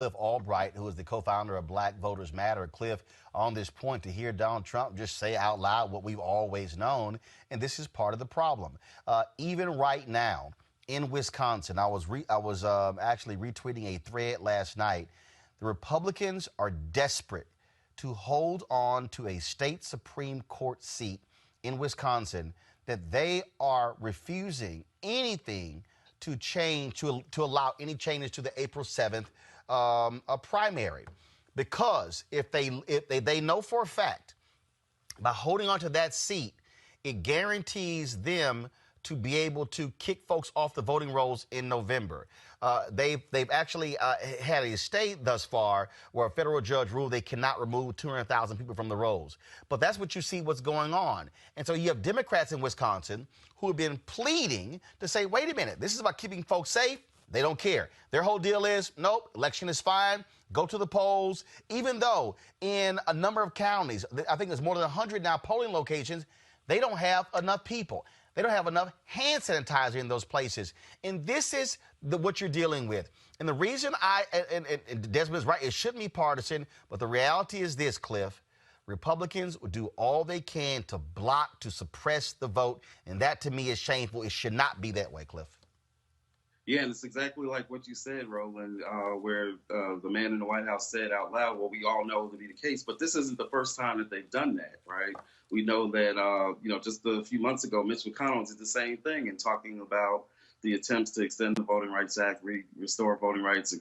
Cliff Albright, who is the co-founder of Black Voters Matter. Cliff, on this point, to hear Donald Trump just say out loud what we've always known, and this is part of the problem. Even right now in Wisconsin, I was actually retweeting a thread last night. The Republicans are desperate to hold on to a state Supreme Court seat in Wisconsin that they are refusing anything to change, to allow any changes to the April 7th a primary. Because if they know for a fact, by holding on to that seat, it guarantees them to be able to kick folks off the voting rolls in November. They've actually had a state thus far where a federal judge ruled they cannot remove 200,000 people from the rolls. But that's what you see what's going on. And so you have Democrats in Wisconsin who have been pleading to say, wait a minute, this is about keeping folks safe. They don't care. Their whole deal is, nope, election is fine. Go to the polls. Even though in a number of counties, I think there's more than 100 now polling locations, they don't have enough people. They don't have enough hand sanitizer in those places. And this is what you're dealing with. And the reason and Desmond is right, it shouldn't be partisan, but the reality is this, Cliff. Republicans will do all they can to block, to suppress the vote. And that, to me, is shameful. It should not be that way, Cliff. Yeah, and it's exactly like what you said, Roland, where the man in the White House said out loud, well, we all know to be the case. But this isn't the first time that they've done that, right? We know that, just a few months ago, Mitch McConnell did the same thing in talking about the attempts to extend the Voting Rights Act, restore voting rights,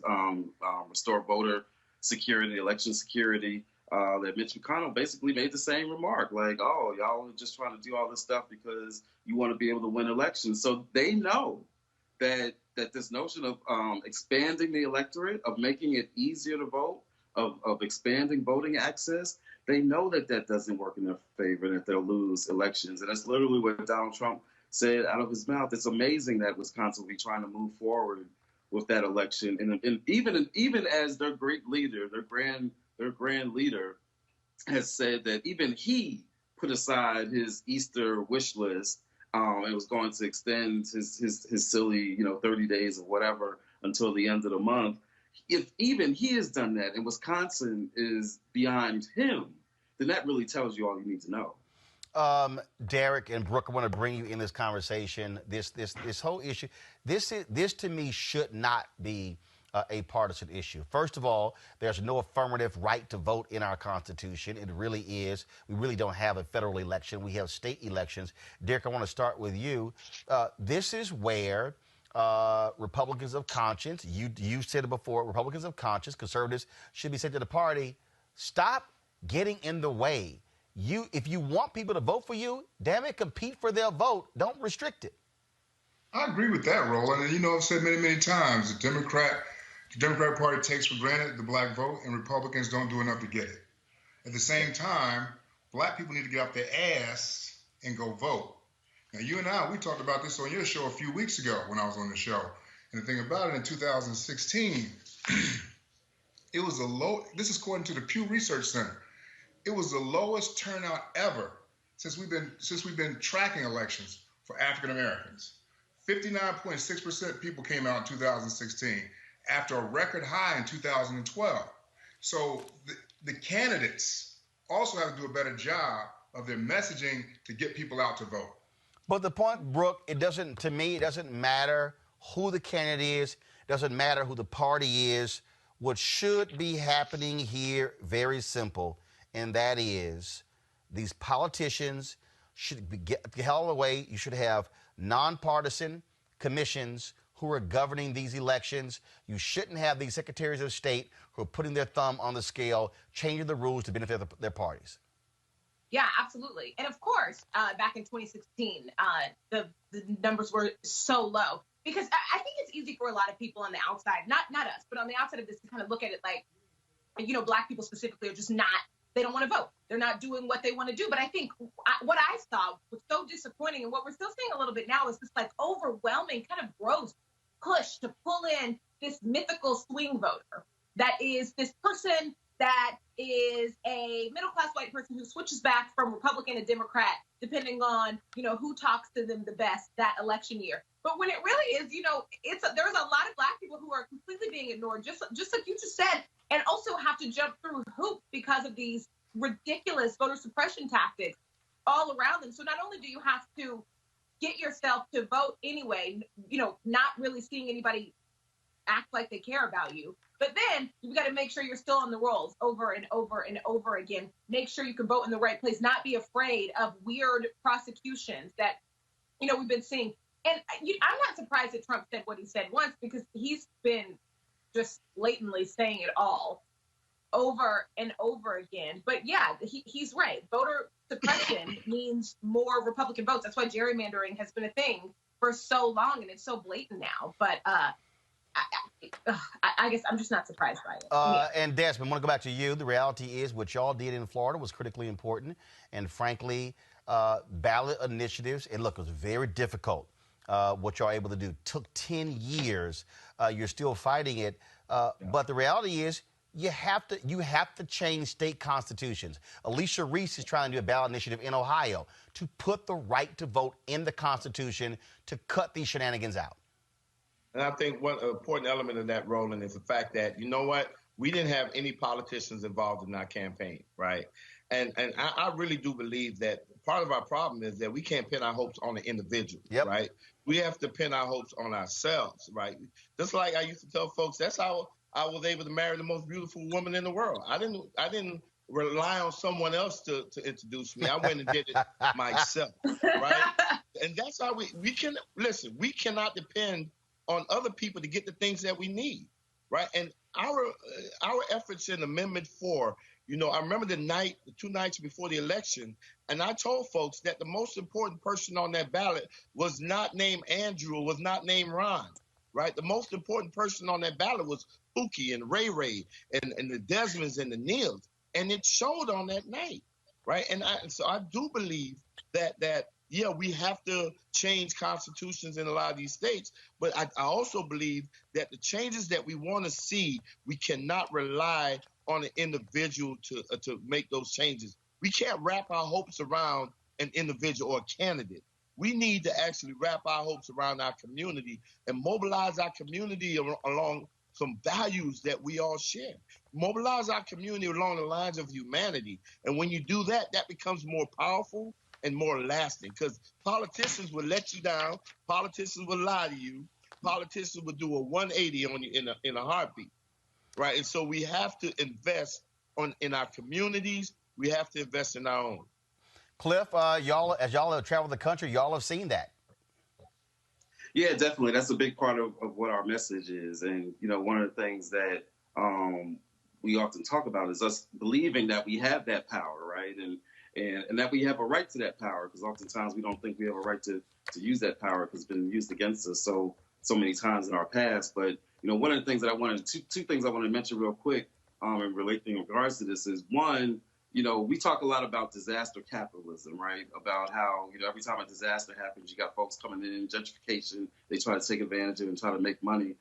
restore voter security, election security, that Mitch McConnell basically made the same remark, like, oh, y'all are just trying to do all this stuff because you want to be able to win elections. So they know that this notion of expanding the electorate, of making it easier to vote, of expanding voting access, they know that doesn't work in their favor, that they'll lose elections. And that's literally what Donald Trump said out of his mouth. It's amazing that Wisconsin will be trying to move forward with that election. And even as their great leader, their grand leader has said that even he put aside his Easter wish list and was going to extend his silly, 30 days or whatever until the end of the month. If even he has done that and Wisconsin is behind him, then that really tells you all you need to know. Derek and Brooke, I want to bring you in this conversation. This whole issue, this to me should not be a partisan issue. First of all, there's no affirmative right to vote in our Constitution. It really is. We really don't have a federal election. We have state elections. Derek, I want to start with you. This is where Republicans of conscience, you said it before, Republicans of conscience, conservatives should be said to the party, stop getting in the way. If you want people to vote for you, damn it, compete for their vote. Don't restrict it. I agree with that, Roland. And I've said many, many times, the Democratic Party takes for granted the black vote, and Republicans don't do enough to get it. At the same time, black people need to get off their ass and go vote. Now, you and I, we talked about this on your show a few weeks ago when I was on the show. And the thing about it, in 2016, it was this is according to the Pew Research Center, it was the lowest turnout ever since we've been tracking elections for African Americans. 59.6% people came out in 2016 after a record high in 2012. So the candidates also have to do a better job of their messaging to get people out to vote. But the point, Brooke, to me, it doesn't matter who the candidate is. It doesn't matter who the party is. What should be happening here, very simple, and that is these politicians should get the hell away. You should have nonpartisan commissions who are governing these elections. You shouldn't have these secretaries of state who are putting their thumb on the scale, changing the rules to benefit their parties. Yeah, absolutely. And of course, back in 2016, the numbers were so low because I think it's easy for a lot of people on the outside, not us, but on the outside of this to kind of look at it like, black people specifically are just they don't want to vote. They're not doing what they want to do. But I think what I saw was so disappointing. And what we're still seeing a little bit now is this like overwhelming kind of gross push to pull in this mythical swing voter that is this person that is a middle-class white person who switches back from Republican to Democrat, depending on, who talks to them the best that election year. But when it really is, there's a lot of Black people who are completely being ignored, just like you just said, and also have to jump through hoops because of these ridiculous voter suppression tactics all around them. So not only do you have to get yourself to vote anyway, not really seeing anybody act like they care about you, but then you've got to make sure you're still on the rolls over and over and over again. Make sure you can vote in the right place, not be afraid of weird prosecutions that, we've been seeing. And I'm not surprised that Trump said what he said once, because he's been just blatantly saying it all over and over again. But yeah, he's right. Voter suppression means more Republican votes. That's why gerrymandering has been a thing for so long, and it's so blatant now. But I guess I'm just not surprised by it. And Desmond, I want to go back to you. The reality is what y'all did in Florida was critically important. And frankly, ballot initiatives, and look, it was very difficult. What y'all able to do took 10 years. You're still fighting it. But the reality is you have to change state constitutions. Alicia Reese is trying to do a ballot initiative in Ohio to put the right to vote in the Constitution to cut these shenanigans out. And I think one important element of that, Roland, is the fact that, you know what, we didn't have any politicians involved in our campaign, right? And I really do believe that part of our problem is that we can't pin our hopes on the individual, right? We have to pin our hopes on ourselves, right? Just like I used to tell folks, that's how I was able to marry the most beautiful woman in the world. I didn't rely on someone else to introduce me. I went and did it myself, right? And that's how we can, listen, we cannot depend on other people to get the things that we need, right? And our efforts in Amendment 4, I remember the 2 nights before the election, and I told folks that the most important person on that ballot was not named Andrew, was not named Ron, right? The most important person on that ballot was Pookie and Ray Ray and the Desmonds and the Neils, and it showed on that night, right? And so I do believe that yeah, we have to change constitutions in a lot of these states, but I also believe that the changes that we want to see, we cannot rely on an individual to make those changes. We can't wrap our hopes around an individual or a candidate. We need to actually wrap our hopes around our community and mobilize our community along some values that we all share. Mobilize our community along the lines of humanity. And when you do that, that becomes more powerful and more lasting, because politicians will let you down. Politicians will lie to you. Politicians will do a 180 on you in a heartbeat, right? And so we have to invest in our communities. We have to invest in our own. Cliff, as y'all have traveled the country, y'all have seen that. Yeah, definitely. That's a big part of what our message is. And, one of the things that we often talk about is us believing that we have that power, right? And that we have a right to that power, because oftentimes we don't think we have a right to use that power because it's been used against us so many times in our past. But, one of the things that two things I want to mention real quick in regards to this is, one, we talk a lot about disaster capitalism, right? About how, every time a disaster happens, you got folks coming in, gentrification, they try to take advantage of it and try to make money.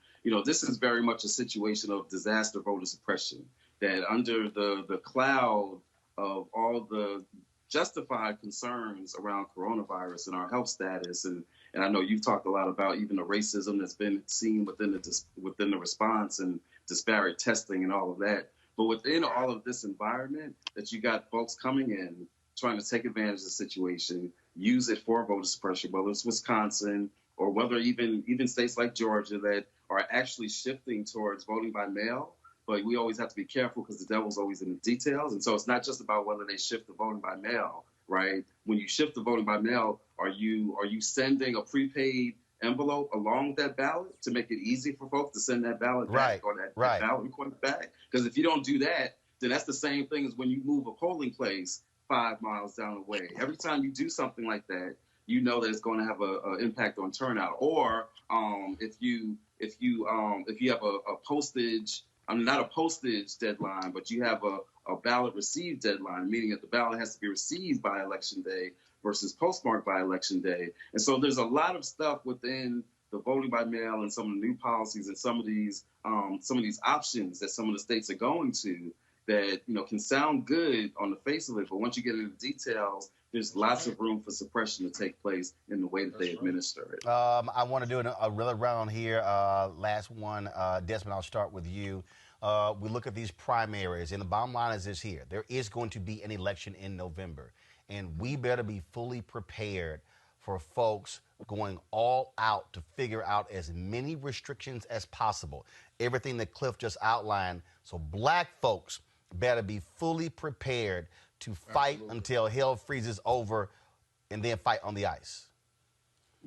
This is very much a situation of disaster voter suppression, that under the cloud of all the justified concerns around coronavirus and our health status, and I know you've talked a lot about even the racism that's been seen within the response and disparate testing and all of that. But within all of this environment, that you got folks coming in trying to take advantage of the situation, use it for voter suppression, whether it's Wisconsin or whether even states like Georgia that are actually shifting towards voting by mail. But we always have to be careful because the devil's always in the details. And so it's not just about whether they shift the voting by mail, right? When you shift the voting by mail, are you sending a prepaid envelope along with that ballot to make it easy for folks to send that ballot back or that ballot request back? Because if you don't do that, then that's the same thing as when you move a polling place 5 miles down the way. Every time you do something like that, you know that it's going to have an impact on turnout. Or if you have a postage, not a postage deadline, but you have a ballot received deadline, meaning that the ballot has to be received by election day versus postmarked by election day. And so there's a lot of stuff within the voting by mail and some of the new policies and some of these options that some of the states are going to that, you know, can sound good on the face of it, but once you get into the details, there's lots of room for suppression to take place in the way that they administer it. I want to do a real round here. Last one, Desmond, I'll start with you. We look at these primaries, and the bottom line is this here. There is going to be an election in November, and we better be fully prepared for folks going all out to figure out as many restrictions as possible. Everything that Cliff just outlined. So black folks better be fully prepared to fight until hell freezes over and then fight on the ice.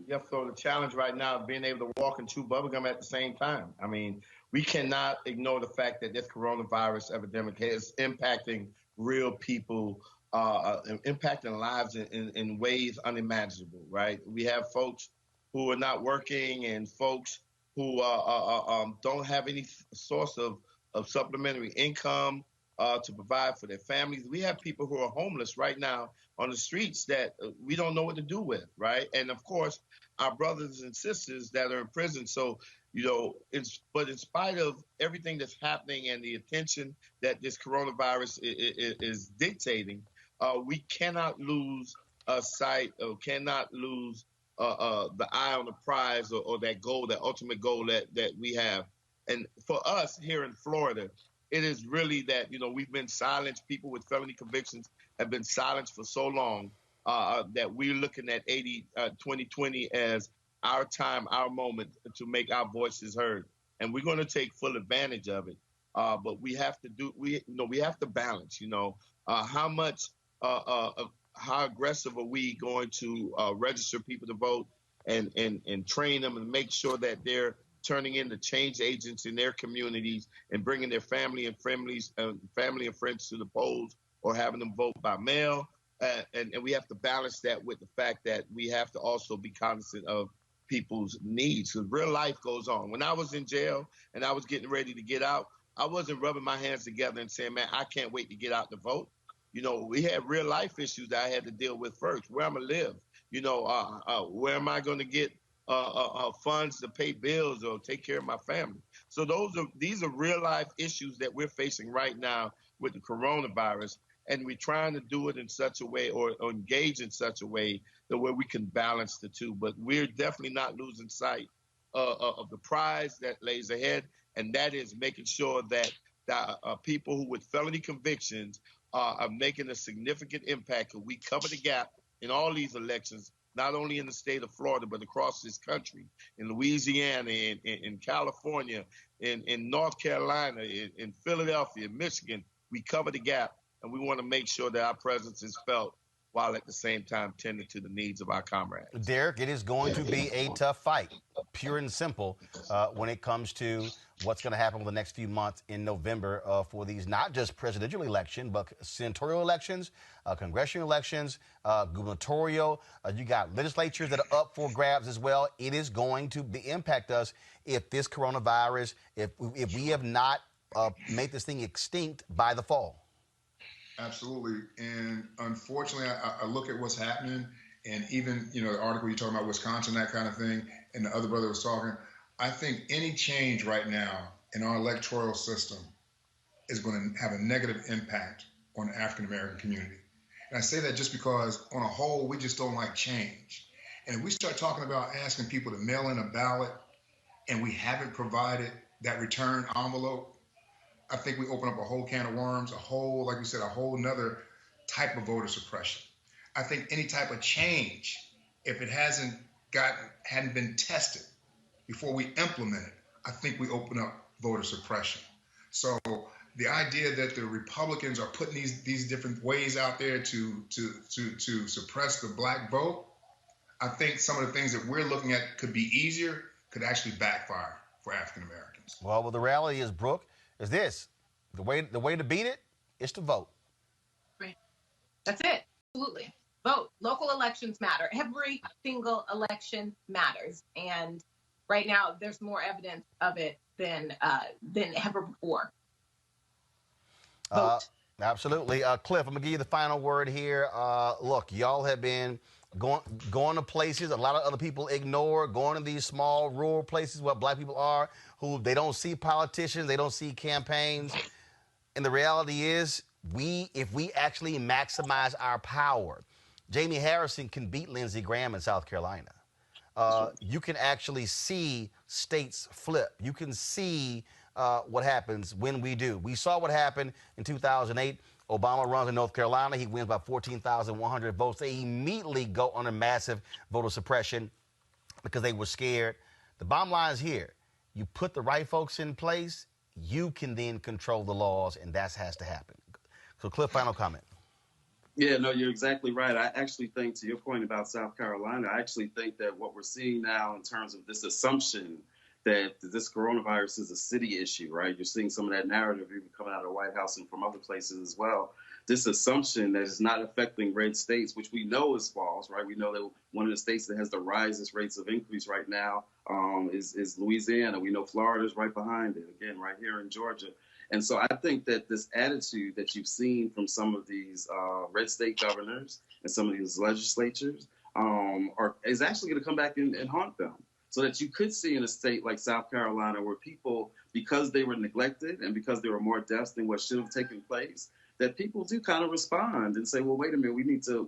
Yep, so the challenge right now is being able to walk and chew bubblegum at the same time. I mean, we cannot ignore the fact that this coronavirus epidemic is impacting real people, impacting lives in ways unimaginable, right? We have folks who are not working and folks who don't have any source of supplementary income to provide for their families. We have people who are homeless right now on the streets that we don't know what to do with, right? And of course, our brothers and sisters that are in prison. So, you know, but in spite of everything that's happening and the attention that this coronavirus is dictating, we cannot lose sight or cannot lose the eye on the prize or that goal, that ultimate goal that we have. And for us here in Florida, it is really that, you know, we've been silenced. People with felony convictions have been silenced for so long that we're looking at 2020 as our time, our moment to make our voices heard. And we're going to take full advantage of it. But we have to balance, how aggressive are we going to register people to vote and train them and make sure that they're turning into change agents in their communities and bringing their family and friends to the polls or having them vote by mail. And we have to balance that with the fact that we have to also be cognizant of people's needs, because real life goes on. When I was in jail and I was getting ready to get out, I wasn't rubbing my hands together and saying, man, I can't wait to get out to vote. You know, we had real life issues that I had to deal with first. Where I'm going to live? You know, where am I going to get funds to pay bills or take care of my family? So these are real life issues that we're facing right now with the coronavirus, and we're trying to do it in such a way or engage in such a way that where we can balance the two. But we're definitely not losing sight of the prize that lays ahead, and that is making sure that people who with felony convictions are making a significant impact. We cover the gap in all these elections, not only in the state of Florida, but across this country, in Louisiana, in California, in North Carolina, in Philadelphia, Michigan. We cover the gap, and we want to make sure that our presence is felt while at the same time tending to the needs of our comrades. Derek, it is going to be a tough fight, pure and simple, when it comes to what's going to happen over the next few months in November for these not just presidential elections, but senatorial elections, congressional elections, gubernatorial. You got legislatures that are up for grabs as well. It is going to impact us if this coronavirus, if we have not made this thing extinct by the fall. Absolutely. And unfortunately, I look at what's happening, and even, the article you're talking about Wisconsin, that kind of thing, and the other brother was talking, I think any change right now in our electoral system is going to have a negative impact on the African-American community. And I say that just because on a whole, we just don't like change. And if we start talking about asking people to mail in a ballot and we haven't provided that return envelope, I think we open up a whole can of worms, like you said, a whole nother type of voter suppression. I think any type of change, if it hadn't been tested before we implement it, I think we open up voter suppression. So the idea that the Republicans are putting these different ways out there to suppress the black vote, I think some of the things that we're looking at could be easier, could actually backfire for African Americans. Well, the reality is, Brooke, is this: the way to beat it is to vote. Right. That's it. Absolutely. Vote. Local elections matter. Every single election matters. And right now, there's more evidence of it than ever before. Vote. Absolutely. Cliff, I'm going to give you the final word here. Look, y'all have been going to places a lot of other people ignore, going to these small rural places where black people are, who they don't see politicians, they don't see campaigns. And the reality is, if we actually maximize our power, Jamie Harrison can beat Lindsey Graham in South Carolina. You can actually see states flip. You can see what happens when we do. We saw what happened in 2008. Obama runs in North Carolina. He wins by 14,100 votes. They immediately go under massive voter suppression because they were scared. The bottom line is here. You put the right folks in place, you can then control the laws, and that has to happen. So, Cliff, final comment. Yeah, no, you're exactly right. I actually think, to your point about South Carolina, I actually think that what we're seeing now in terms of this assumption that this coronavirus is a city issue, right? You're seeing some of that narrative even coming out of the White House and from other places as well. This assumption that it's not affecting red states, which we know is false, right? We know that one of the states that has the highest rates of increase right now is Louisiana. We know Florida is right behind it, again, right here in Georgia. And so I think that this attitude that you've seen from some of these red state governors and some of these legislatures is actually going to come back and haunt them. So that you could see in a state like South Carolina where people, because they were neglected and because there were more deaths than what should have taken place, that people do kind of respond and say, well, wait a minute, we need to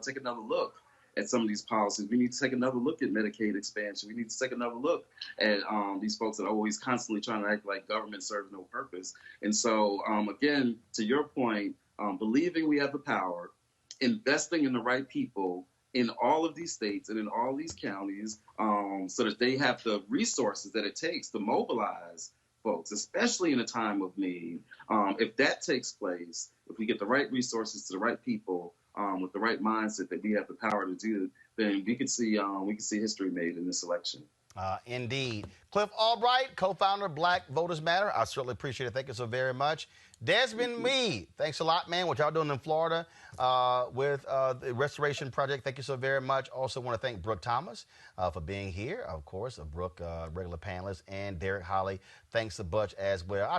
take another look at some of these policies. We need to take another look at Medicaid expansion. We need to take another look at these folks that are always constantly trying to act like government serves no purpose. And so, again, to your point, believing we have the power, investing in the right people in all of these states and in all these counties so that they have the resources that it takes to mobilize folks, especially in a time of need. If that takes place, if we get the right resources to the right people with the right mindset that we have the power to do, then we could see history made in this election. Indeed. Cliff Albright, co-founder of Black Voters Matter. I certainly appreciate it. Thank you so very much. Desmond Meade, thanks a lot, man. What y'all doing in Florida with the Restoration Project. Thank you so very much. Also want to thank Brooke Thomas for being here. Of course, Brooke, regular panelist, and Derek Holly. Thanks a bunch as well. I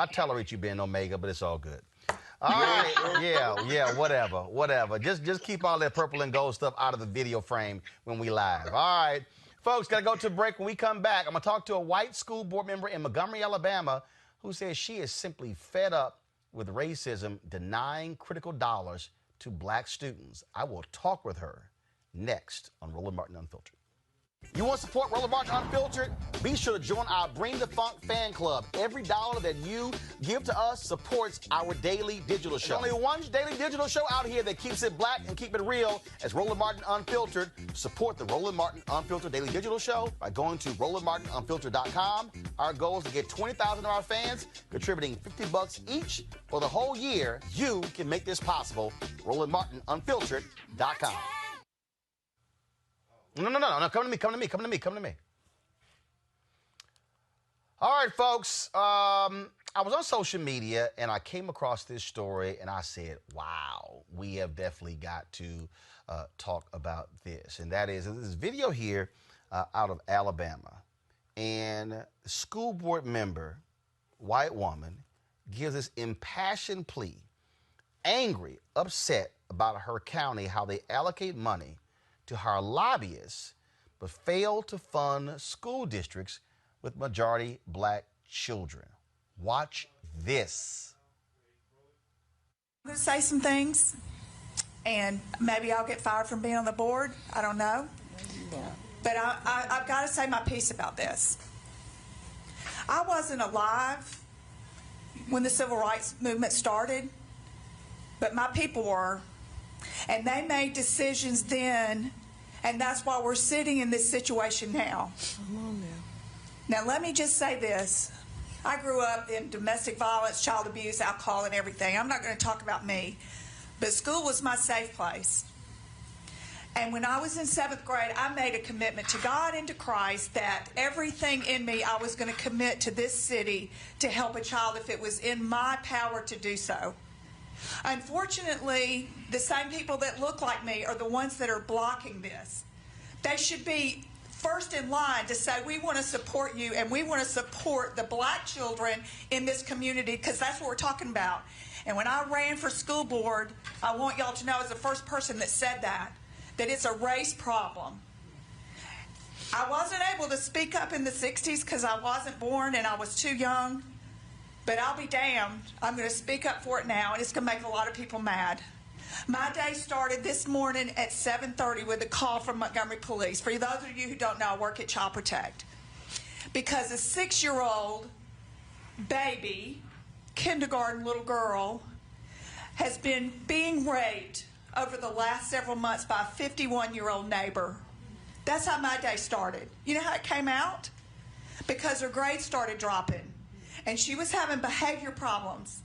tolerate you being Omega, but it's all good. All right, yeah, whatever. Just keep all that purple and gold stuff out of the video frame when we live. All right, folks, got to go to a break. When we come back, I'm going to talk to a white school board member in Montgomery, Alabama, who says she is simply fed up with racism denying critical dollars to black students. I will talk with her next on Roland Martin Unfiltered. You want to support Roland Martin Unfiltered? Be sure to join our Bring the Funk fan club. Every dollar that you give to us supports our daily digital show. There's only one daily digital show out here that keeps it black and keep it real as Roland Martin Unfiltered. Support the Roland Martin Unfiltered daily digital show by going to RolandMartinUnfiltered.com. Our goal is to get 20,000 of our fans contributing $50 each for the whole year. You can make this possible. RolandMartinUnfiltered.com. No. Come to me. All right, folks. I was on social media, and I came across this story, and I said, wow, we have definitely got to talk about this. And that is this video here out of Alabama. And the school board member, white woman, gives this impassioned plea, angry, upset about her county, how they allocate money to hire lobbyists, but fail to fund school districts with majority black children. Watch this. I'm going to say some things, and maybe I'll get fired from being on the board. I don't know. Yeah. But I've got to say my piece about this. I wasn't alive when the civil rights movement started, but my people were. And they made decisions then, and that's why we're sitting in this situation now. Come on now. Now, let me just say this. I grew up in domestic violence, child abuse, alcohol, and everything. I'm not going to talk about me, but school was my safe place. And when I was in 7th grade, I made a commitment to God and to Christ that everything in me I was going to commit to this city to help a child if it was in my power to do so. Unfortunately, the same people that look like me are the ones that are blocking this. They should be first in line to say, we want to support you and we want to support the black children in this community, because that's what we're talking about. And when I ran for school board, I want y'all to know as the first person that said that it's a race problem. I wasn't able to speak up in the 60s because I wasn't born and I was too young. But I'll be damned. I'm going to speak up for it now, and it's going to make a lot of people mad. My day started this morning at 7:30 with a call from Montgomery Police. For those of you who don't know, I work at Child Protect. Because a 6-year-old baby, kindergarten little girl, has been being raped over the last several months by a 51-year-old neighbor. That's how my day started. You know how it came out? Because her grades started dropping, and she was having behavior problems.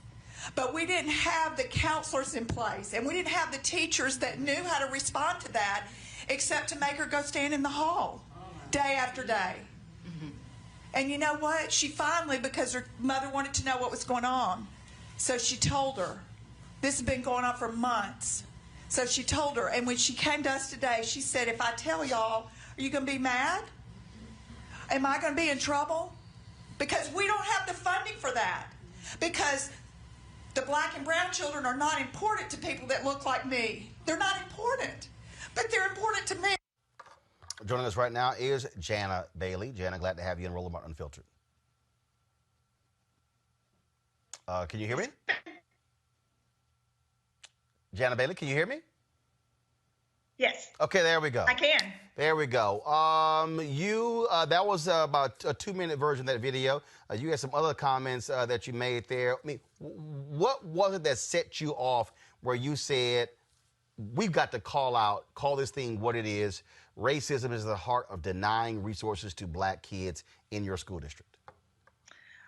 But we didn't have the counselors in place, and we didn't have the teachers that knew how to respond to that, except to make her go stand in the hall day after day. And you know what? She finally, because her mother wanted to know what was going on, so she told her. This has been going on for months. So she told her, and when she came to us today, she said, if I tell y'all, are you going to be mad? Am I going to be in trouble? Because we don't have the funding for that. Because the black and brown children are not important to people that look like me. They're not important, but they're important to me. Joining us right now is Jannah Bailey. Jannah, glad to have you in Roland Unfiltered. Can you hear me? Jannah Bailey, can you hear me? Yes. Okay, there we go. I can. There we go. That was about a 2-minute version of that video. You had some other comments that you made there. I mean, what was it that set you off where you said, we've got to call this thing what it is? Racism is at the heart of denying resources to black kids in your school district.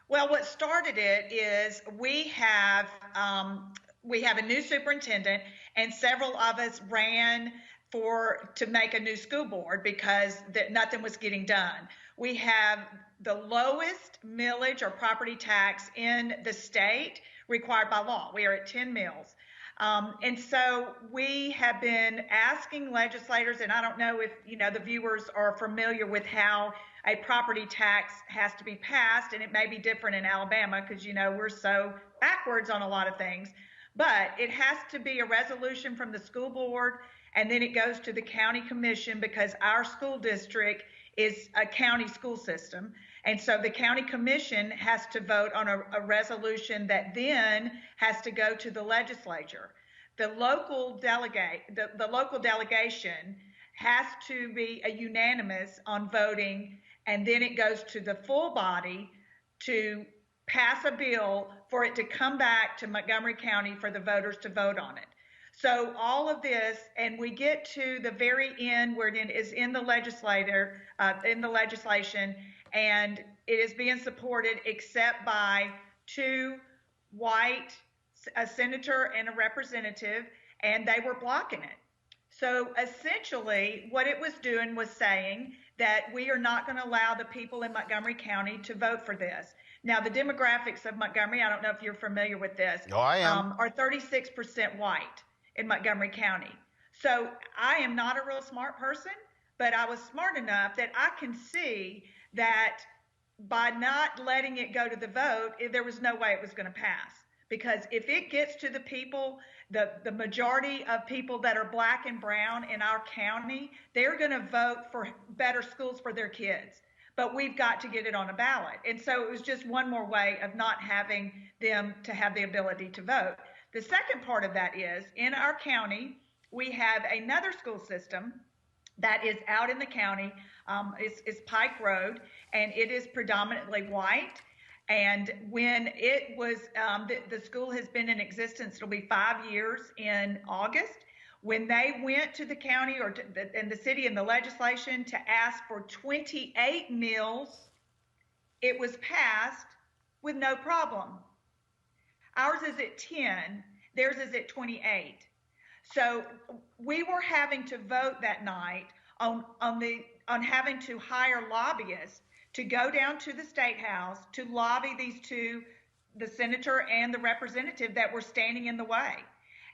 Well, what started it is we have a new superintendent, and several of us ran to make a new school board because nothing was getting done. We have the lowest millage or property tax in the state required by law. We are at 10 mills. And so we have been asking legislators, and I don't know if the viewers are familiar with how a property tax has to be passed, and it may be different in Alabama because we're so backwards on a lot of things. But it has to be a resolution from the school board, and then it goes to the county commission because our school district is a county school system. And so the county commission has to vote on a resolution that then has to go to the legislature. The local delegation has to be unanimous on voting, and then it goes to the full body to pass a bill for it to come back to Montgomery County for the voters to vote on it. So all of this, and we get to the very end where it is in the legislation, and it is being supported except by 2 white, a senator and a representative, and they were blocking it. So essentially what it was doing was saying that we are not going to allow the people in Montgomery County to vote for this. Now, the demographics of Montgomery, I don't know if you're familiar with this, I am. Are 36% white in Montgomery County. So I am not a real smart person, but I was smart enough that I can see that by not letting it go to the vote, there was no way it was going to pass. Because if it gets to the people, the majority of people that are black and brown in our county, they're going to vote for better schools for their kids. But we've got to get it on a ballot. And so it was just one more way of not having them to have the ability to vote. The second part of that is, in our county, we have another school system that is out in the county. It's Pike Road, and it is predominantly white. And when it was, the school has been in existence, it'll be 5 years in August. When they went to the county and the city and the legislation to ask for 28 mills, it was passed with no problem. Ours is at 10, theirs is at 28. So we were having to vote that night on having to hire lobbyists to go down to the State House to lobby these two, the senator and the representative that were standing in the way.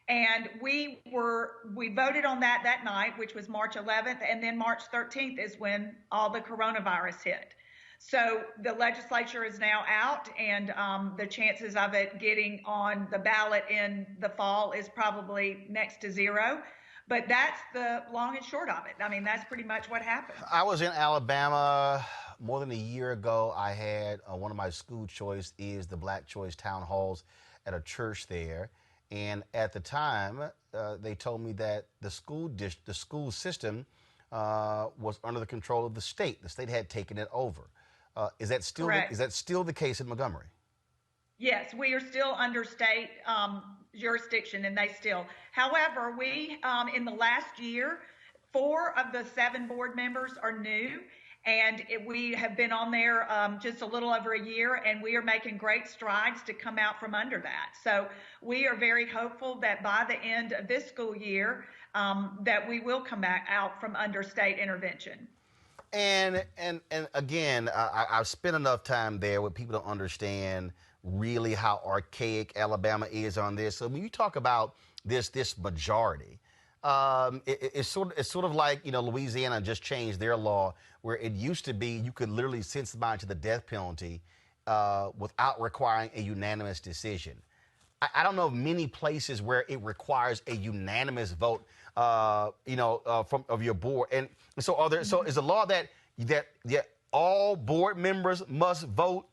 And we voted on that night, which was March 11th, and then March 13th is when all the coronavirus hit. So the legislature is now out, and the chances of it getting on the ballot in the fall is probably next to zero. But that's the long and short of it. I mean, that's pretty much what happened. I was in Alabama more than a year ago, I had one of my school choice is the Black Choice Town Halls at a church there. And at the time, they told me that the school system was under the control of the state. The state had taken it over. Is that still the case in Montgomery? Yes, we are still under state jurisdiction, and they still. However, we in the last year, 4 of the 7 board members are new, and we have been on there just a little over a year, and we are making great strides to come out from under that. So we are very hopeful that by the end of this school year, that we will come back out from under state intervention. And again, I've spent enough time there with people to understand really how archaic Alabama is on this. So when you talk about this majority, it's sort of like, you know, Louisiana just changed their law where it used to be you could literally sentence somebody to the death penalty without requiring a unanimous decision. I don't know of many places where it requires a unanimous vote, of your board. And so so is the law that all board members must vote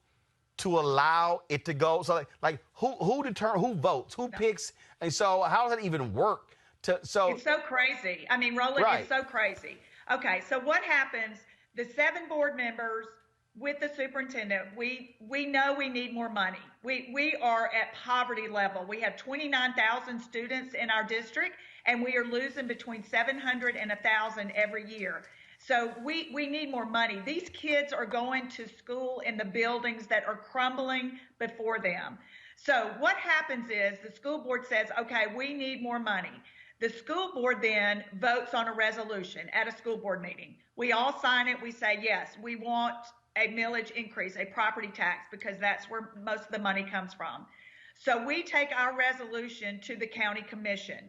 to allow it to go? So like who determines, who votes, who picks? And so how does that even work? It's so crazy. I mean, Roland, right. It's so crazy. Okay, so what happens, the 7 board members with the superintendent, we know we need more money. We are at poverty level. We have 29,000 students in our district, and we are losing between 700 and 1,000 every year. So we need more money. These kids are going to school in the buildings that are crumbling before them. So what happens is the school board says, okay, we need more money. The school board then votes on a resolution at a school board meeting. We all sign it. We say, yes, we want a millage increase, a property tax, because that's where most of the money comes from. So we take our resolution to the county commission.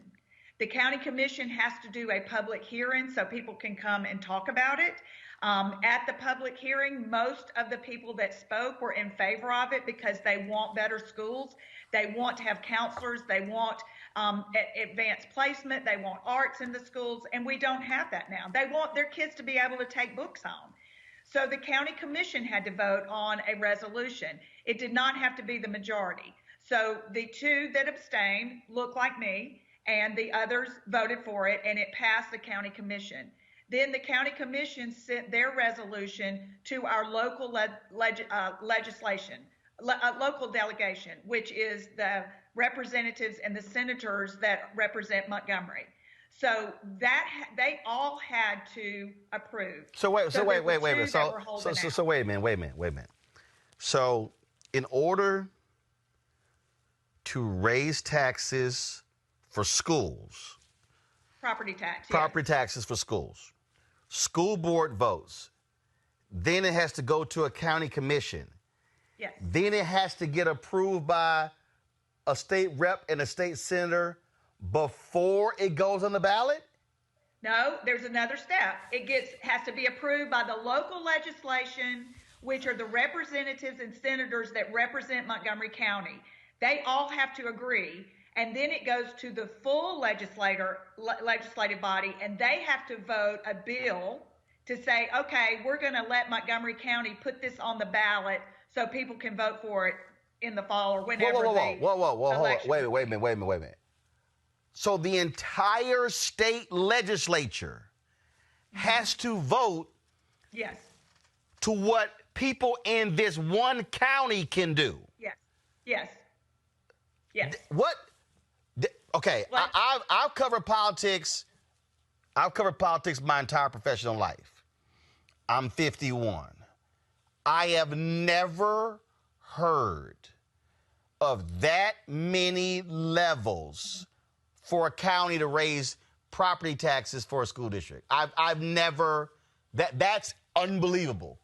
The county commission has to do a public hearing so people can come and talk about it. At the public hearing, most of the people that spoke were in favor of it because they want better schools. They want to have counselors. They want advanced placement. They want arts in the schools, and we don't have that now. They want their kids to be able to take books home. So the county commission had to vote on a resolution. It did not have to be the majority. So the 2 that abstained looked like me, and the others voted for it, and it passed the county commission. Then the county commission sent their resolution to our local local delegation, which is the representatives and the senators that represent Montgomery. So that they all had to approve. So wait a minute. So wait a minute. So in order to raise taxes for schools, property taxes for schools, school board votes, then it has to go to a county commission. Yes. Then it has to get approved by a state rep and a state senator before it goes on the ballot? No, there's another step. It has to be approved by the local legislation, which are the representatives and senators that represent Montgomery County. They all have to agree, and then it goes to the full legislative body, and they have to vote a bill to say, okay, we're going to let Montgomery County put this on the ballot so people can vote for it in the fall or whenever. Whoa. Wait a minute. So the entire state legislature has to vote yes to what people in this one county can do. Yes. What? Okay, I've covered politics. I've covered politics my entire professional life. I'm 51. I have never heard of that many levels for a county to raise property taxes for a school district. I've never, that's unbelievable.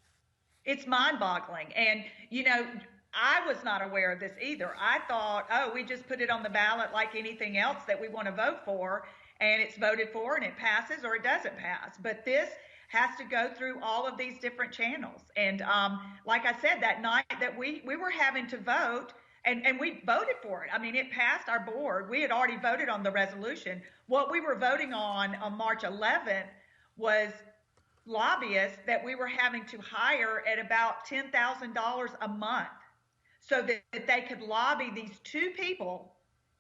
It's mind-boggling. And, you know, I was not aware of this either. I thought, oh, we just put it on the ballot like anything else that we want to vote for, and it's voted for and it passes or it doesn't pass. But this has to go through all of these different channels. And like I said, that night that we were having to vote, and we voted for it. I mean, it passed our board. We had already voted on the resolution. What we were voting on March 11th was lobbyists that we were having to hire at about $10,000 a month so that they could lobby these two people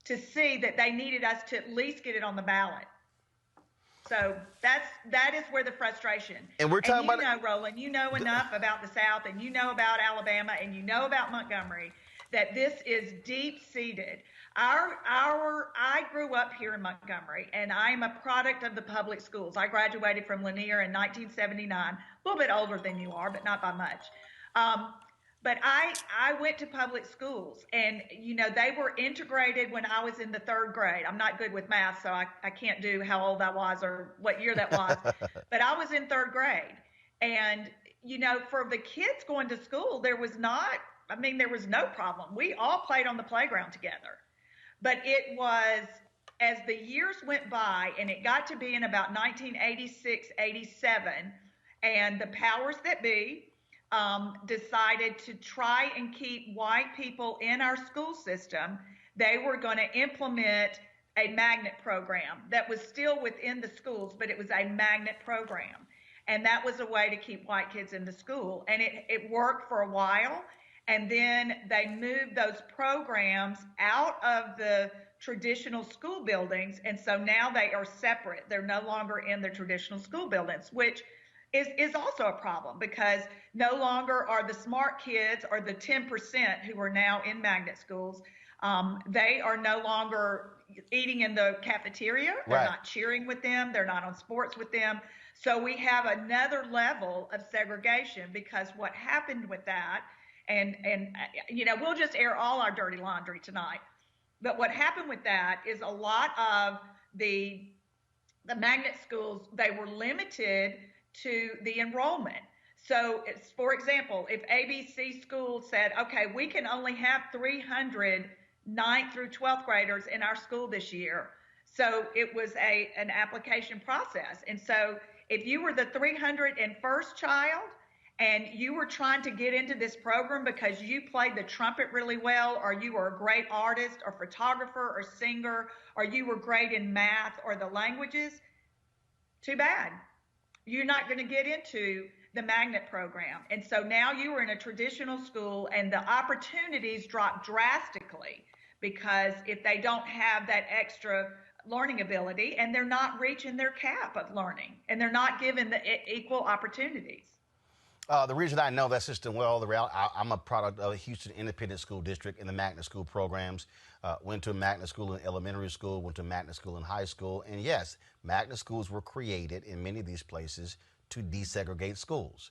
to see that they needed us to at least get it on the ballot. So that is where the frustration. And we're talking about, Roland, you know enough about the South, and you know about Alabama, and you know about Montgomery, that this is deep seated. I grew up here in Montgomery, and I am a product of the public schools. I graduated from Lanier in 1979, a little bit older than you are, but not by much. But I went to public schools, and, you know, they were integrated when I was in the 3rd grade. I'm not good with math, so I can't do how old I was or what year that was. But I was in 3rd grade. And, you know, for the kids going to school, there was no problem. We all played on the playground together. But it was, as the years went by, and it got to be in about 1986, 87, and the powers that be decided to try and keep white people in our school system. They were going to implement a magnet program that was still within the schools, but it was a magnet program. And that was a way to keep white kids in the school. And it worked for a while. And then they moved those programs out of the traditional school buildings. And so now they are separate. They're no longer in the traditional school buildings, which is also a problem, because no longer are the smart kids, or the 10% who are now in magnet schools, they are no longer eating in the cafeteria. They're not cheering with them. They're not on sports with them. So we have another level of segregation, because what happened with that, and you know, we'll just air all our dirty laundry tonight. But what happened with that is a lot of the magnet schools, they were limited to the enrollment. So, for example, if ABC school said, okay, we can only have 300 9th through 12th graders in our school this year. So it was an application process. And so if you were the 301st child and you were trying to get into this program because you played the trumpet really well, or you were a great artist or photographer or singer, or you were great in math or the languages, too bad. You're not going to get into the magnet program. And so now you are in a traditional school, and the opportunities drop drastically, because if they don't have that extra learning ability, and they're not reaching their cap of learning, and they're not given the equal opportunities. The reason I know that system well, I'm a product of a Houston Independent School District in the magnet school programs. Went to a magnet school in elementary school, went to a magnet school in high school. And yes, magnet schools were created in many of these places to desegregate schools.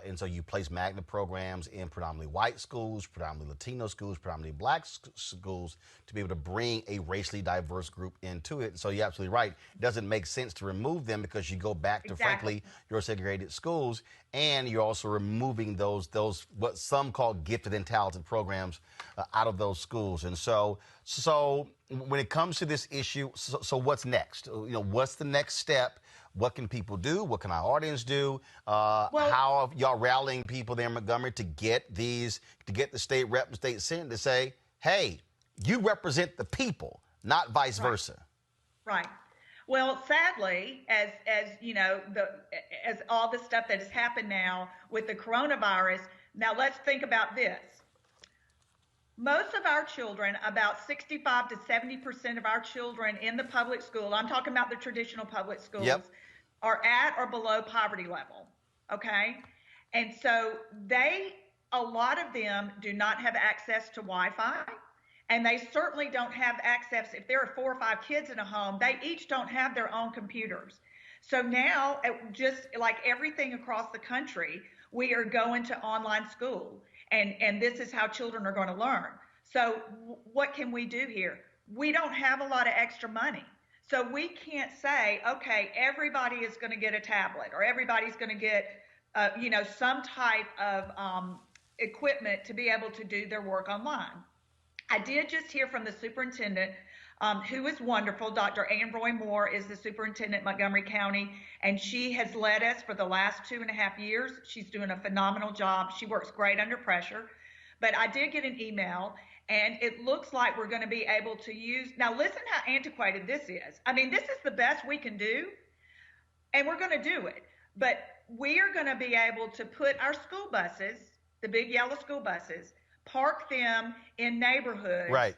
And so you place magnet programs in predominantly white schools, predominantly Latino schools, predominantly black schools, to be able to bring a racially diverse group into it. So you're absolutely right. It doesn't make sense to remove them, because you go back to, frankly, your segregated schools, and you're also removing those what some call gifted and talented programs out of those schools. And so when it comes to this issue, so what's next? You know, what's the next step? What can people do? What can our audience do? How are y'all rallying people there in Montgomery to get the state rep and state senate to say, hey, you represent the people, not vice versa? Right. Well, sadly, as you know, as all the stuff that has happened now with the coronavirus, now let's think about this. Most of our children, about 65 to 70% of our children in the public school, I'm talking about the traditional public schools, are at or below poverty level, okay? And so a lot of them do not have access to Wi-Fi, and they certainly don't have access, if there are 4 or 5 kids in a home, they each don't have their own computers. So now, just like everything across the country, we are going to online school. And this is how children are going to learn. So what can we do here? We don't have a lot of extra money. So we can't say, okay, everybody is going to get a tablet, or everybody's going to get, some type of equipment to be able to do their work online. I did just hear from the superintendent, who is wonderful. Dr. Ann Roy Moore is the superintendent in Montgomery County, and she has led us for the last 2.5 years. She's doing a phenomenal job. She works great under pressure. But I did get an email, and it looks like we're going to be able to use, now listen how antiquated this is. I mean, this is the best we can do, and we're going to do it. But we are going to be able to put our school buses, the big yellow school buses, park them in neighborhoods, Right.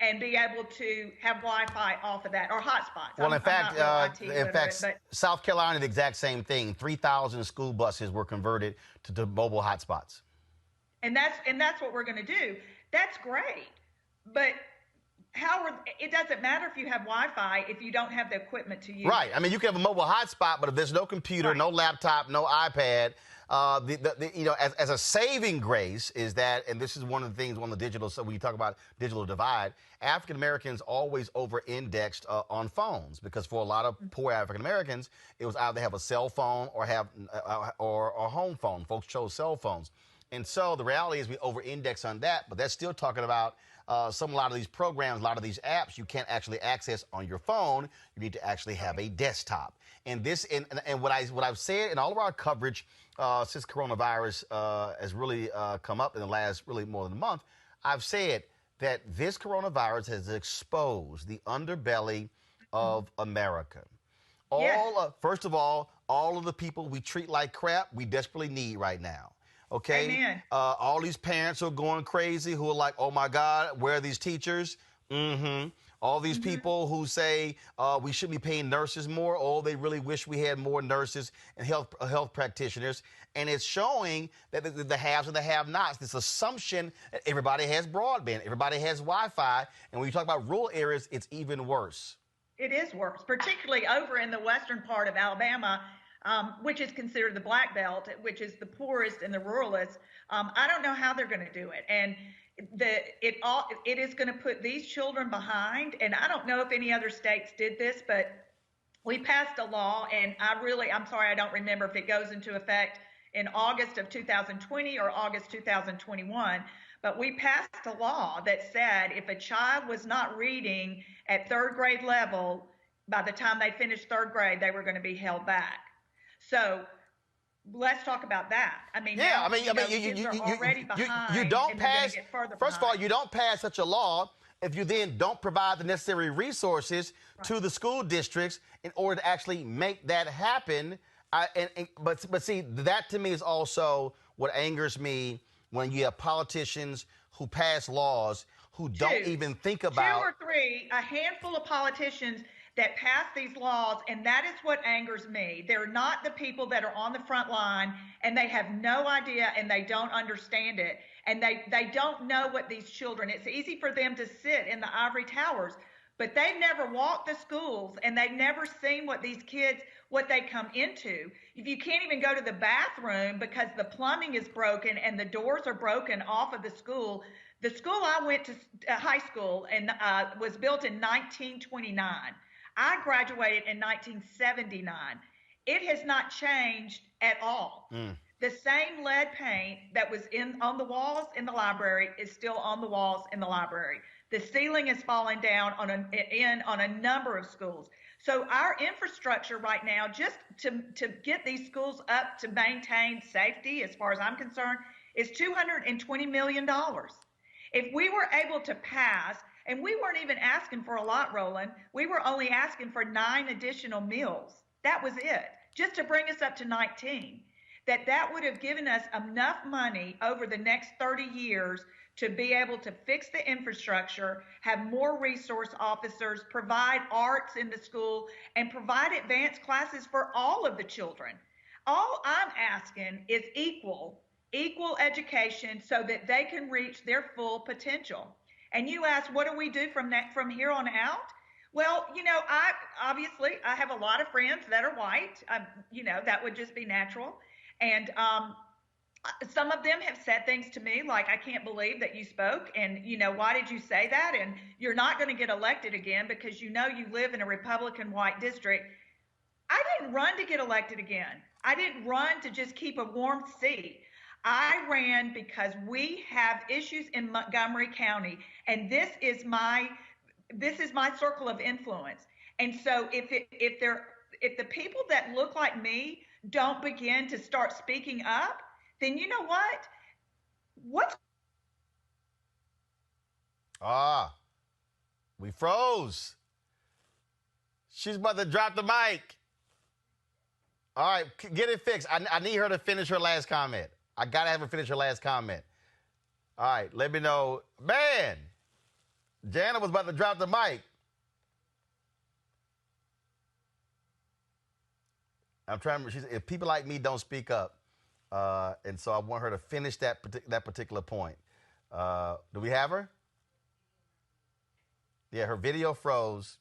and be able to have Wi-Fi off of that, or hotspots. Well, I'm not real IT literate, but South Carolina, the exact same thing. 3,000 school buses were converted to mobile hotspots. and that's what we're going to do. That's great, but it doesn't matter if you have Wi-Fi if you don't have the equipment to use Right. it. I mean, you can have a mobile hotspot, but if there's no computer, no laptop, no iPad, as a saving grace is that, and this is one of the things on the digital, so when you talk about digital divide, African Americans always over-indexed on phones, because for a lot of poor African Americans, it was either have a cell phone or have or a home phone. Folks chose cell phones. And so the reality is we over-index on that, but that's still talking about a lot of these programs, a lot of these apps you can't actually access on your phone. You need to actually have a desktop. And this, and what I've said in all of our coverage since coronavirus has really come up in the last really more than a month, I've said that this coronavirus has exposed the underbelly of America. First of all of the people we treat like crap, we desperately need right now. Okay. Amen. All these parents are going crazy who are like, oh my God, where are these teachers? All these people who say we should be paying nurses more. Oh, they really wish we had more nurses and health practitioners. And it's showing that the haves and the have-nots, this assumption that everybody has broadband, everybody has Wi-Fi. And when you talk about rural areas, it's even worse. It is worse, particularly over in the western part of Alabama, which is considered the Black Belt, which is the poorest and the ruralest. I don't know how they're going to do it. And it is going to put these children behind. And I don't know if any other states did this, but we passed a law, and I'm sorry, I don't remember if it goes into effect in August of 2020 or August 2021. But we passed a law that said if a child was not reading at third grade level, by the time they finished third grade, they were going to be held back. So let's talk about that. I mean, yeah, now, I mean, kids are already behind. You don't and they're pass. gonna get further First of all, behind. you don't pass such a law if you then don't provide the necessary resources to the school districts in order to actually make that happen. But see, that to me is also what angers me when you have politicians who pass laws who don't even think about. 2 or 3, a handful of politicians that pass these laws, and that is what angers me. They're not the people that are on the front line, and they have no idea, and they don't understand it, and they don't know what these children, it's easy for them to sit in the ivory towers, but they've never walked the schools, and they've never seen what these kids, what they come into. If you can't even go to the bathroom because the plumbing is broken and the doors are broken off of the school I went to high school and was built in 1929. I graduated in 1979. It has not changed at all. The same lead paint that was on the walls in the library is still on the walls in the library. The ceiling is falling down on a number of schools. So our infrastructure right now, just to get these schools up to maintain safety, as far as I'm concerned, is $220 million. If we were able to pass, and we weren't even asking for a lot, Roland. We were only asking for 9 additional meals. That was it, just to bring us up to 19. That would have given us enough money over the next 30 years to be able to fix the infrastructure, have more resource officers, provide arts in the school, and provide advanced classes for all of the children. All I'm asking is equal education so that they can reach their full potential. And you ask, what do we do from here on out? Well, I have a lot of friends that are white. That would just be natural. And some of them have said things to me like, I can't believe that you spoke. And, why did you say that? And you're not going to get elected again because you live in a Republican white district. I didn't run to get elected again. I didn't run to just keep a warm seat. I ran because we have issues in Montgomery County, and this is my circle of influence. And so if the people that look like me don't begin to start speaking up, then you know what? We froze. She's about to drop the mic. All right, get it fixed. I need her to finish her last comment. I got to have her finish her last comment. All right, let me know. Man, Jannah was about to drop the mic. I'm trying to, if people like me don't speak up, and so I want her to finish that particular point. Do we have her? Yeah, her video froze.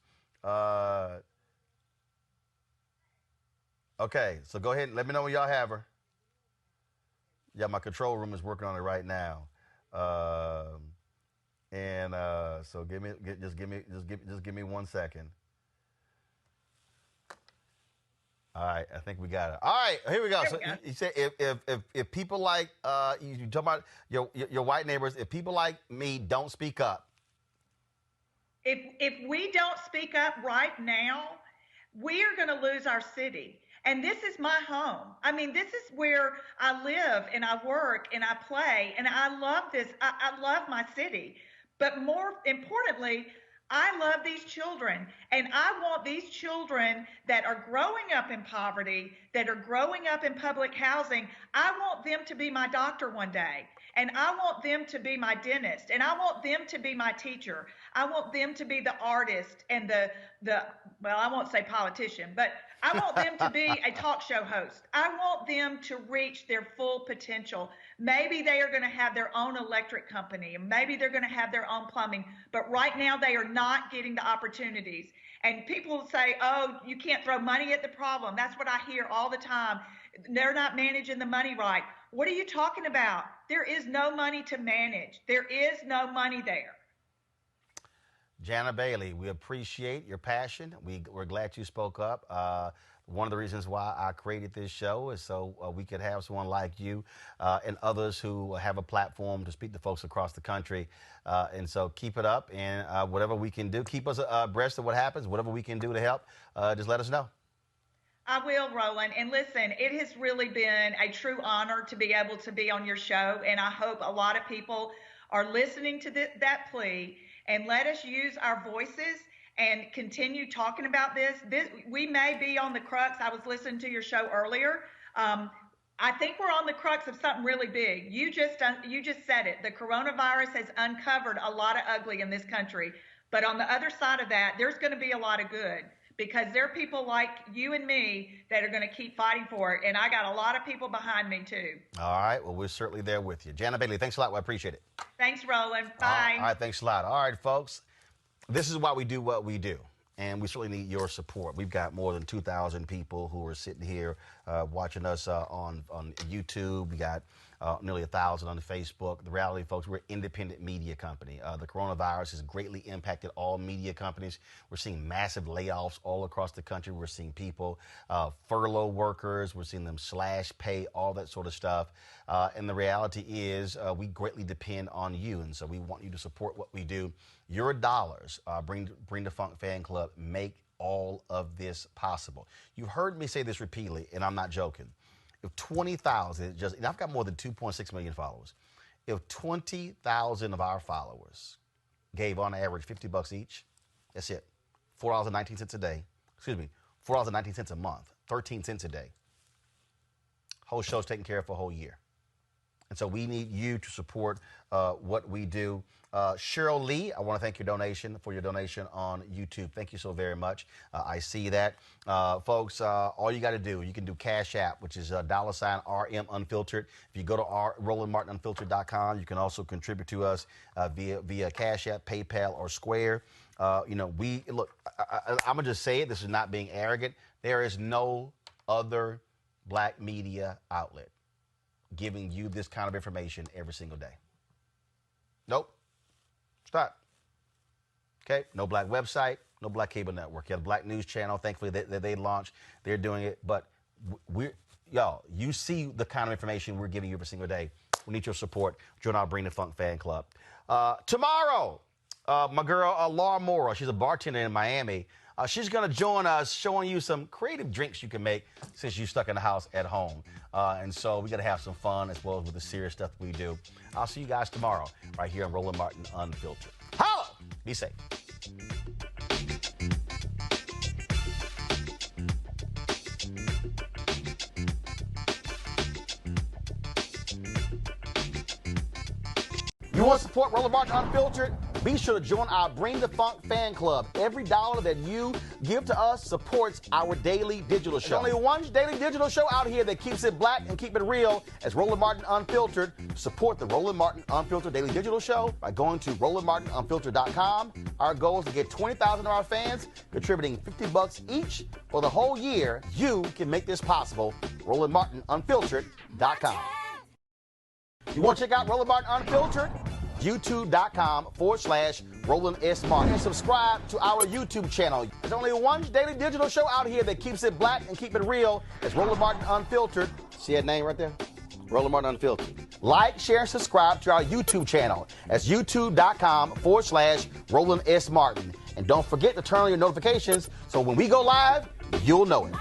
Okay, so go ahead and let me know when y'all have her. Yeah, my control room is working on it right now. So just give me 1 second. All right, I think we got it. All right, here we go. So you said if people like you talk about your white neighbors, if people like me don't speak up. If we don't speak up right now, we are going to lose our city. And this is my home. I mean, this is where I live and I work and I play. And I love this. I love my city. But more importantly, I love these children. And I want these children that are growing up in poverty, that are growing up in public housing, I want them to be my doctor one day. And I want them to be my dentist. And I want them to be my teacher. I want them to be the artist and the well, I won't say politician, but I want them to be a talk show host. I want them to reach their full potential. Maybe they are going to have their own electric company, and maybe they're going to have their own plumbing. But right now, they are not getting the opportunities. And people say, oh, you can't throw money at the problem. That's what I hear all the time. They're not managing the money right. What are you talking about? There is no money to manage. There is no money there. Jannah Bailey, we appreciate your passion. We're glad you spoke up. One of the reasons why I created this show is so we could have someone like you and others who have a platform to speak to folks across the country. And so keep it up, and whatever we can do, keep us abreast of what happens. Whatever we can do to help, just let us know. I will, Roland. And listen, it has really been a true honor to be able to be on your show. And I hope a lot of people are listening to that plea, and let us use our voices and continue talking about this. We may be on the crux. I was listening to your show earlier. I think we're on the crux of something really big. You just said it. The coronavirus has uncovered a lot of ugly in this country. But on the other side of that, there's going to be a lot of good, because there are people like you and me that are going to keep fighting for it. And I got a lot of people behind me, too. All right. Well, we're certainly there with you. Jannah Bailey, thanks a lot. We appreciate it. Thanks, Roland. Bye. All right. Thanks a lot. All right, folks. This is why we do what we do. And we certainly need your support. We've got more than 2,000 people who are sitting here watching us on YouTube. We got nearly 1,000 on Facebook. The reality, folks, we're an independent media company. The coronavirus has greatly impacted all media companies. We're seeing massive layoffs all across the country. We're seeing people furlough workers. We're seeing them slash pay, all that sort of stuff. And the reality is we greatly depend on you. And so we want you to support what we do. Your dollars, Bring the Funk Fan Club, make all of this possible. You've heard me say this repeatedly, and I'm not joking. If 20,000, and I've got more than 2.6 million followers. If 20,000 of our followers gave on average $50 each, that's it. $4.19 a day. Excuse me, $4.19 a month, 13 cents a day. Whole show's taken care of for a whole year. And so we need you to support what we do. Cheryl Lee, I want to thank your donation on YouTube. Thank you so very much. I see that. Folks, all you got to do, you can do Cash App, which is $RM Unfiltered. If you go to RolandMartinUnfiltered.com, you can also contribute to us via Cash App, PayPal, or Square. I'm going to just say it. This is not being arrogant. There is no other black media outlet giving you this kind of information every single day. Nope. Stop. Okay? No black website, no black cable network. You have a black news channel. Thankfully, they launched. They're doing it. But you see the kind of information we're giving you every single day. We need your support. Join our Bring the Funk Fan Club. Tomorrow, my girl, Laura Morrow, she's a bartender in Miami. She's going to join us showing you some creative drinks you can make since you're stuck in the house at home. And so we got to have some fun as well as with the serious stuff we do. I'll see you guys tomorrow right here on Roland Martin Unfiltered. Holla! Be safe. want to support Roland Martin Unfiltered? Be sure to join our Bring the Funk fan club. Every dollar that you give to us supports our daily digital show. There's only one daily digital show out here that keeps it black and keep it real as Roland Martin Unfiltered. Support the Roland Martin Unfiltered daily digital show by going to RolandMartinUnfiltered.com. Our goal is to get 20,000 of our fans contributing $50 each for the whole year. You can make this possible. RolandMartinUnfiltered.com. You want to check out Roland Martin Unfiltered? YouTube.com/Roland S. Martin. And subscribe to our YouTube channel. There's only one daily digital show out here that keeps it black and keep it real. It's Roland Martin Unfiltered. See that name right there? Roland Martin Unfiltered. Like, share, and subscribe to our YouTube channel. That's YouTube.com/Roland S. Martin. And don't forget to turn on your notifications so when we go live, you'll know it.